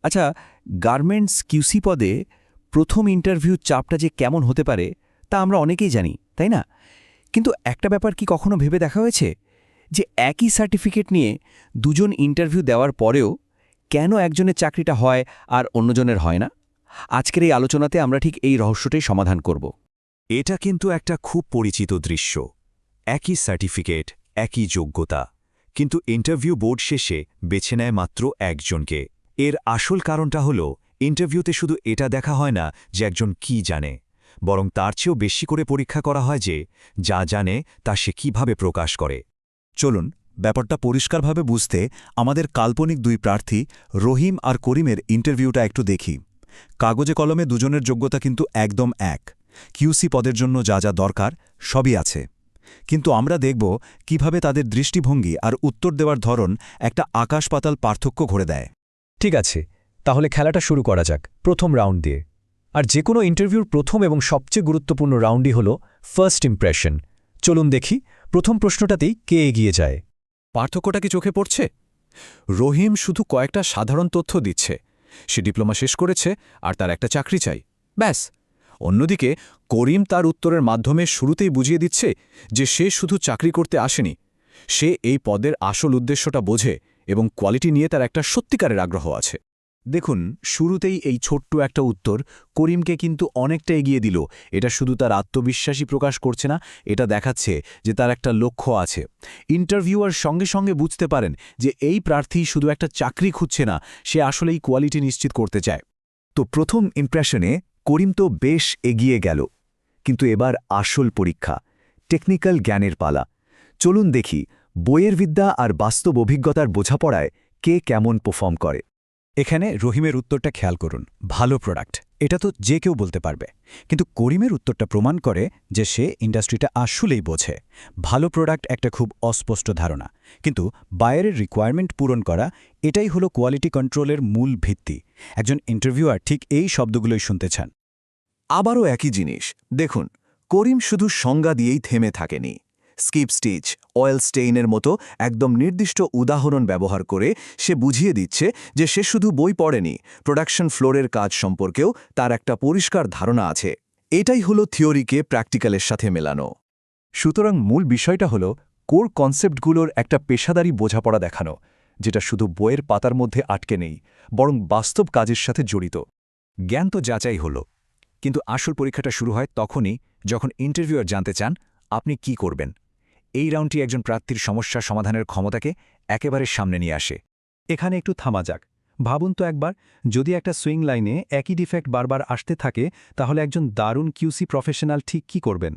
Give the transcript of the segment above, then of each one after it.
আচ্ছা, garments QC পদে প্রথম ইন্টারভিউ চাপটা যে কেমন হতে পারে তা আমরা অনেকেই জানি, তাই না? কিন্তু একটা ব্যাপার কি কখনো ভেবে দেখা হয়েছে যে একই সার্টিফিকেট নিয়ে দুজন ইন্টারভিউ দেওয়ার পরেও কেন একজনের চাকরিটা হয় আর অন্যজনের হয় না? আজকের এই আলোচনাতে আমরা ঠিক এই রহস্যটাই সমাধান করব। এটা কিন্তু একটা খুব পরিচিত দৃশ্য। একই সার্টিফিকেট, একই যোগ্যতা, কিন্তু ইন্টারভিউ বোর্ড শেষে বেছে নেয় মাত্র একজনকে। এর আসল কারণটা হল, ইন্টারভিউতে শুধু এটা দেখা হয় না যে একজন কি জানে, বরং তার চেয়েও বেশি করে পরীক্ষা করা হয় যে যা জানে তা সে কিভাবে প্রকাশ করে। চলুন ব্যাপারটা পরিষ্কারভাবে বুঝতে আমাদের কাল্পনিক দুই প্রার্থী রহিম আর করিমের ইন্টারভিউটা একটু দেখি। কাগজে কলমে দুজনের যোগ্যতা কিন্তু একদম এক। কিউসি পদের জন্য যা যা দরকার সবই আছে। কিন্তু আমরা দেখব কিভাবে তাদের দৃষ্টিভঙ্গি আর উত্তর দেওয়ার ধরন একটা আকাশ-পাতাল পার্থক্য ঘরে দেয়। ঠিক আছে, তাহলে খেলাটা শুরু করা যাক প্রথম রাউন্ড দিয়ে। আর যে কোনো ইন্টারভিউর প্রথম এবং সবচেয়ে গুরুত্বপূর্ণ রাউন্ডই হল ফার্স্ট ইমপ্রেশন। চলুন দেখি প্রথম প্রশ্নটাতেই কে এগিয়ে যায়। পার্থক্যটা কি চোখে পড়ছে? রহিম শুধু কয়েকটা সাধারণ তথ্য দিচ্ছে, সে ডিপ্লোমা শেষ করেছে আর তার একটা চাকরি চাই, ব্যাস। অন্যদিকে করিম তার উত্তরের মাধ্যমে শুরুতেই বুঝিয়ে দিচ্ছে যে সে শুধু চাকরি করতে আসেনি, সে এই পদের আসল উদ্দেশ্যটা বোঝে এবং কোয়ালিটি নিয়ে তার একটা সত্যিকারের আগ্রহ আছে। দেখুন, শুরুতেই এই ছোট্ট একটা উত্তর করিমকে কিন্তু অনেকটা এগিয়ে দিল। এটা শুধু তার আত্মবিশ্বাসী প্রকাশ করছে না, এটা দেখাচ্ছে যে তার একটা লক্ষ্য আছে। ইন্টারভিউয়ার সঙ্গে সঙ্গে বুঝতে পারেন যে এই প্রার্থী শুধু একটা চাকরি খুঁজছে না, সে আসলেই কোয়ালিটি নিশ্চিত করতে চায়। তো প্রথম ইমপ্রেশনে করিম তো বেশ এগিয়ে গেল, কিন্তু এবার আসল পরীক্ষা, টেকনিক্যাল জ্ঞানের পালা। চলুন দেখি বইয়ের বিদ্যা আর বাস্তব অভিজ্ঞতার বোঝাপড়ায় কে কেমন পারফর্ম করে। এখানে রহিমের উত্তরটা খেয়াল করুন, ভালো প্রোডাক্ট, এটা তো যে কেউ বলতে পারবে। কিন্তু করিমের উত্তরটা প্রমাণ করে যে সে ইন্ডাস্ট্রিটা আসলেই বোঝে। ভালো প্রোডাক্ট একটা খুব অস্পষ্ট ধারণা, কিন্তু বায়ারের রিকোয়ারমেন্ট পূরণ করা, এটাই হলো কোয়ালিটি কন্ট্রোলের মূল ভিত্তি। একজন ইন্টারভিউয়ার ঠিক এই শব্দগুলোই শুনতে চান। আবারও একই জিনিস দেখুন, করিম শুধু সংজ্ঞা দিয়েই থেমে থাকেনি। স্কিপ স্টিচ, অয়েল স্টেইনের মতো একদম নির্দিষ্ট উদাহরণ ব্যবহার করে সে বুঝিয়ে দিচ্ছে যে সে শুধু বই পড়েনি, প্রোডাকশন ফ্লোরের কাজ সম্পর্কেও তার একটা পরিষ্কার ধারণা আছে। এটাই হলো থিওরিকে প্র্যাকটিক্যালের সাথে মেলানো। সুতরাং মূল বিষয়টা হলো কোর কনসেপ্টগুলোর একটা পেশাদারি বোঝাপড়া দেখানো, যেটা শুধু বইয়ের পাতার মধ্যে আটকে নেই, বরং বাস্তব কাজের সাথে জড়িত। জ্ঞান তো যাচাই হলো, কিন্তু আসল পরীক্ষাটা শুরু হয় তখনই যখন ইন্টারভিউয়ার জানতে চান আপনি কি করবেন। এই রাউন্ডটি একজন প্রার্থীর সমস্যা সমাধানের ক্ষমতাকে একেবারে সামনে নিয়ে আসে। এখানে একটু থামা যাক। ভাবুন তো একবার, যদি একটা সুইং লাইনে একই ডিফেক্ট বারবার আসতে থাকে, তাহলে একজন দারুণ কিউসি প্রফেশনাল ঠিক কি করবেন?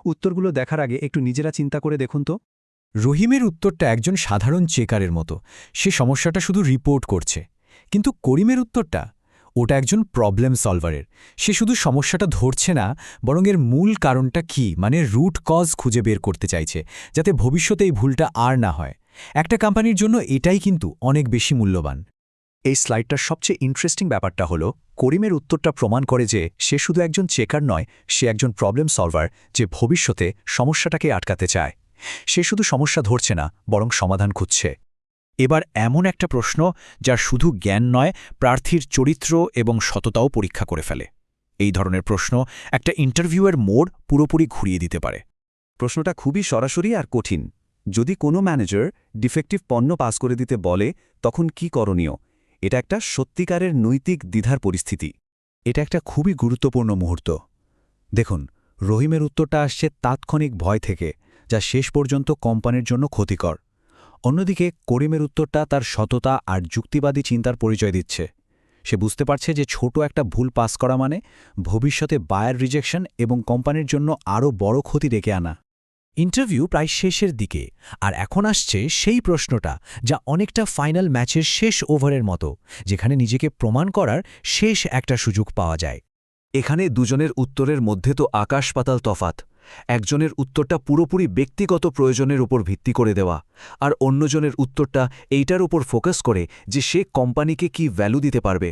উত্তরগুলো দেখার আগে একটু নিজেরা চিন্তা করে দেখুন তো। রহিমের উত্তরটা একজন সাধারণ চেকারের মতো, সে সমস্যাটা শুধু রিপোর্ট করছে। কিন্তু করিমের উত্তরটা, ওটা একজন প্রবলেম সলভারের। সে শুধু সমস্যাটা ধরছে না, বরং এর মূল কারণটা কি, মানে রুট কজ খুঁজে বের করতে চাইছে, যাতে ভবিষ্যতে এই ভুলটা আর না হয়। একটা কোম্পানির জন্য এটাই কিন্তু অনেক বেশি মূল্যবান। এই স্লাইডটার সবচেয়ে ইন্টারেস্টিং ব্যাপারটা হলো করিমের উত্তরটা প্রমাণ করে যে সে শুধু একজন চেকার নয়, সে একজন প্রবলেম সলভার যে ভবিষ্যতে সমস্যাটাকে আটকাতে চায়। সে শুধু সমস্যা ধরছে না, বরং সমাধান খুঁজছে। এবার এমন একটা প্রশ্ন যা শুধু জ্ঞান নয়, প্রার্থীর চরিত্র এবং সততাও পরীক্ষা করে ফেলে। এই ধরনের প্রশ্ন একটা ইন্টারভিউয়ের মোড় পুরোপুরি ঘুরিয়ে দিতে পারে। প্রশ্নটা খুবই সরাসরি আর কঠিন। যদি কোনো ম্যানেজার ডিফেক্টিভ পণ্য পাস করে দিতে বলে, তখন কি করণীয়? এটা একটা সত্যিকারের নৈতিক দ্বিধার পরিস্থিতি। এটা একটা খুবই গুরুত্বপূর্ণ মুহূর্ত। দেখুন, রহিমের উত্তরটা আসছে তাৎক্ষণিক ভয় থেকে, যা শেষ পর্যন্ত কোম্পানির জন্য ক্ষতিকর। অন্যদিকে করিমের উত্তরটা তার সততা আর যুক্তিবাদী চিন্তার পরিচয় দিচ্ছে। সে বুঝতে পারছে যে ছোট একটা ভুল পাস করা মানে ভবিষ্যতে বায়ার রিজেকশন এবং কোম্পানির জন্য আরও বড় ক্ষতি ডেকে আনা। ইন্টারভিউ প্রায় শেষের দিকে, আর এখন আসছে সেই প্রশ্নটা যা অনেকটা ফাইনাল ম্যাচের শেষ ওভারের মতো, যেখানে নিজেকে প্রমাণ করার শেষ একটা সুযোগ পাওয়া যায়। এখানে দুজনের উত্তরের মধ্যে তো আকাশ-পাতাল তফাত। একজনের উত্তরটা পুরোপুরি ব্যক্তিগত প্রয়োজনের উপর ভিত্তি করে দেওয়া, আর অন্যজনের উত্তরটা এইটার উপর ফোকাস করে যে সে কোম্পানিকে কি ভ্যালু দিতে পারবে।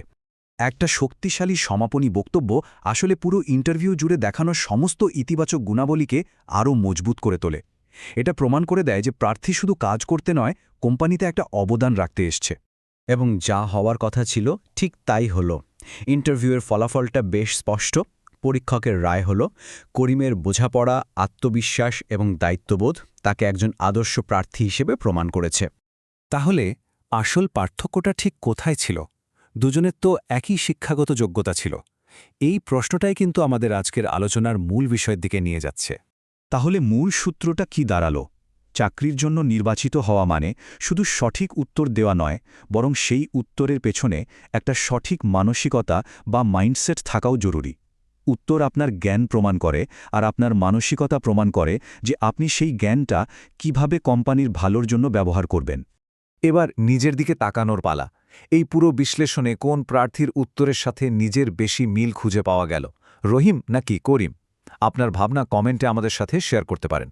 একটা শক্তিশালী সমাপনী বক্তব্য আসলে পুরো ইন্টারভিউ জুড়ে দেখানো সমস্ত ইতিবাচক গুণাবলীকে আরও মজবুত করে তোলে। এটা প্রমাণ করে দেয় যে প্রার্থী শুধু কাজ করতে নয়, কোম্পানিতে একটা অবদান রাখতে এসছে। এবং যা হওয়ার কথা ছিল ঠিক তাই হলো। ইন্টারভিউয়ের ফলাফলটা বেশ স্পষ্ট। পরীক্ষকের রায় হল করিমের বোঝাপড়া, আত্মবিশ্বাস এবং দায়িত্ববোধ তাকে একজন আদর্শ প্রার্থী হিসেবে প্রমাণ করেছে। তাহলে আসল পার্থক্যটা ঠিক কোথায় ছিল? দুজনের তো একই শিক্ষাগত যোগ্যতা ছিল। এই প্রশ্নটাই কিন্তু আমাদের আজকের আলোচনার মূল বিষয়ের দিকে নিয়ে যাচ্ছে। তাহলে মূল সূত্রটা কি দাঁড়ালো? চাকরির জন্য নির্বাচিত হওয়া মানে শুধু সঠিক উত্তর দেওয়া নয়, বরং সেই উত্তরের পেছনে একটা সঠিক মানসিকতা বা মাইন্ডসেট থাকাও জরুরি। উত্তর আপনার জ্ঞান প্রমাণ করে, আর আপনার মানসিকতা প্রমাণ করে যে আপনি সেই জ্ঞানটা কিভাবে কোম্পানির ভালোর জন্য ব্যবহার করবেন। এবার নিজের দিকে তাকানোর পালা। এই পুরো বিশ্লেষণে কোন প্রার্থীর উত্তরের সাথে নিজের বেশি মিল খুঁজে পাওয়া গেল, রহিম নাকি করিম? আপনার ভাবনা কমেন্টে আমাদের সাথে শেয়ার করতে পারেন।